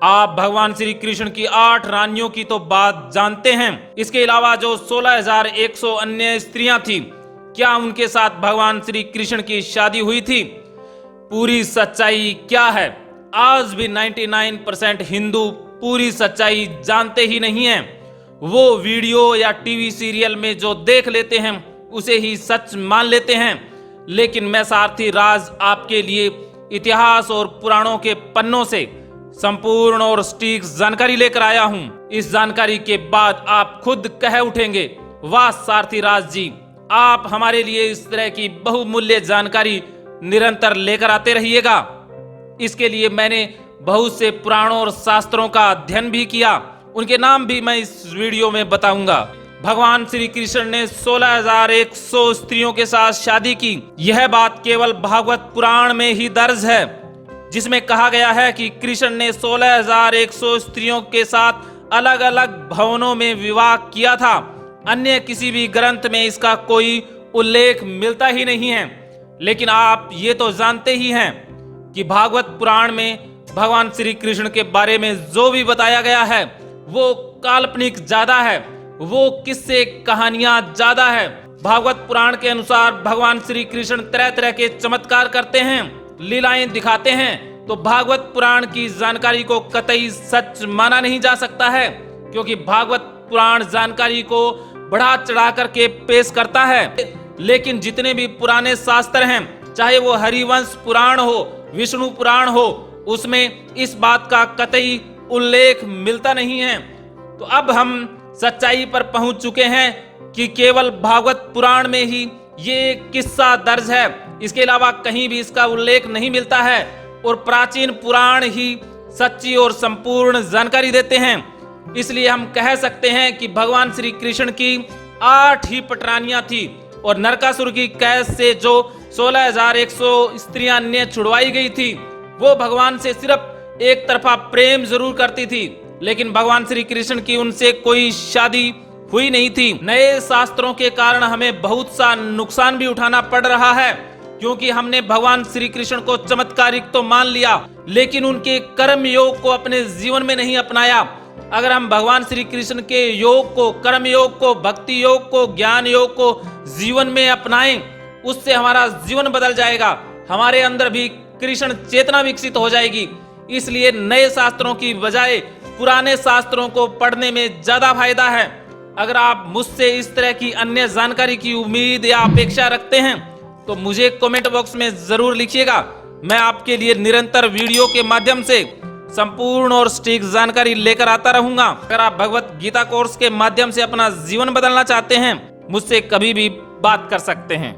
आप भगवान श्री कृष्ण की 8 रानियों की तो बात जानते हैं। इसके अलावा जो 16,100 अन्य स्त्रियां थी, क्या उनके साथ भगवान श्री कृष्ण की शादी हुई थी? पूरी सच्चाई क्या है? आज भी 99% हिंदू पूरी सच्चाई जानते ही नहीं हैं। वो वीडियो या टीवी सीरियल में जो देख लेते हैं उसे ही सच मान लेते हैं। लेकिन मैं सारथी राज आपके लिए इतिहास और पुराणों के पन्नों से संपूर्ण और सटीक जानकारी लेकर आया हूं। इस जानकारी के बाद आप खुद कह उठेंगे, वाह सारथी राज जी, आप हमारे लिए इस तरह की बहुमूल्य जानकारी निरंतर लेकर आते रहिएगा। इसके लिए मैंने बहुत से पुराणों और शास्त्रों का अध्ययन भी किया, उनके नाम भी मैं इस वीडियो में बताऊंगा। भगवान श्री कृष्ण ने 16,100 स्त्रियों के साथ शादी की। यह बात केवल भागवत पुराण में ही दर्ज है, जिसमें कहा गया है कि कृष्ण ने 16,100 स्त्रियों के साथ अलग अलग भवनों में विवाह किया था। अन्य किसी भी ग्रंथ में इसका कोई उल्लेख मिलता ही नहीं है। लेकिन आप ये तो जानते ही हैं कि भागवत पुराण में भगवान श्री कृष्ण के बारे में जो भी बताया गया है वो काल्पनिक ज्यादा है, वो किस्से कहानियां ज्यादा है। भागवत पुराण के अनुसार भगवान श्री कृष्ण तरह तरह के चमत्कार करते हैं, लीलाएं दिखाते हैं। तो भागवत पुराण की जानकारी को कतई सच माना नहीं जा सकता है, क्योंकि भागवत पुराण जानकारी को बढ़ा चढ़ा करके पेश करता है। लेकिन जितने भी पुराने शास्त्र हैं, चाहे वो हरिवंश पुराण हो, विष्णु पुराण हो, उसमें इस बात का कतई उल्लेख मिलता नहीं है। तो अब हम सच्चाई पर पहुंच चुके हैं कि केवल भागवत पुराण में ही ये किस्सा दर्ज है, इसके अलावा कहीं भी इसका उल्लेख नहीं मिलता है। और प्राचीन पुराण ही सच्ची और संपूर्ण जानकारी देते हैं। इसलिए हम कह सकते हैं कि भगवान श्री कृष्ण की 8 ही पटरानियां थी और नरकासुर की कैद से जो 16,100 स्त्रियां ने छुड़वाई गई थी, वो भगवान से सिर्फ एक तरफा प्रेम जरूर करती थी, लेकिन भगवान श्री कृष्ण की उनसे कोई शादी हुई नहीं थी। नए शास्त्रों के कारण हमें बहुत सा नुकसान भी उठाना पड़ रहा है, क्योंकि हमने भगवान श्री कृष्ण को चमत्कारिक तो मान लिया, लेकिन उनके कर्म योग को अपने जीवन में नहीं अपनाया। अगर हम भगवान श्री कृष्ण के योग को, कर्म योग को, भक्ति योग को, ज्ञान योग को जीवन में अपनाएं, उससे हमारा जीवन बदल जाएगा, हमारे अंदर भी कृष्ण चेतना विकसित हो जाएगी। इसलिए नए शास्त्रों की बजाय पुराने शास्त्रों को पढ़ने में ज्यादा फायदा है। अगर आप मुझसे इस तरह की अन्य जानकारी की उम्मीद या अपेक्षा रखते हैं तो मुझे कमेंट बॉक्स में जरूर लिखिएगा। मैं आपके लिए निरंतर वीडियो के माध्यम से संपूर्ण और सटीक जानकारी लेकर आता रहूंगा। अगर आप भगवत गीता कोर्स के माध्यम से अपना जीवन बदलना चाहते हैं, मुझसे कभी भी बात कर सकते हैं।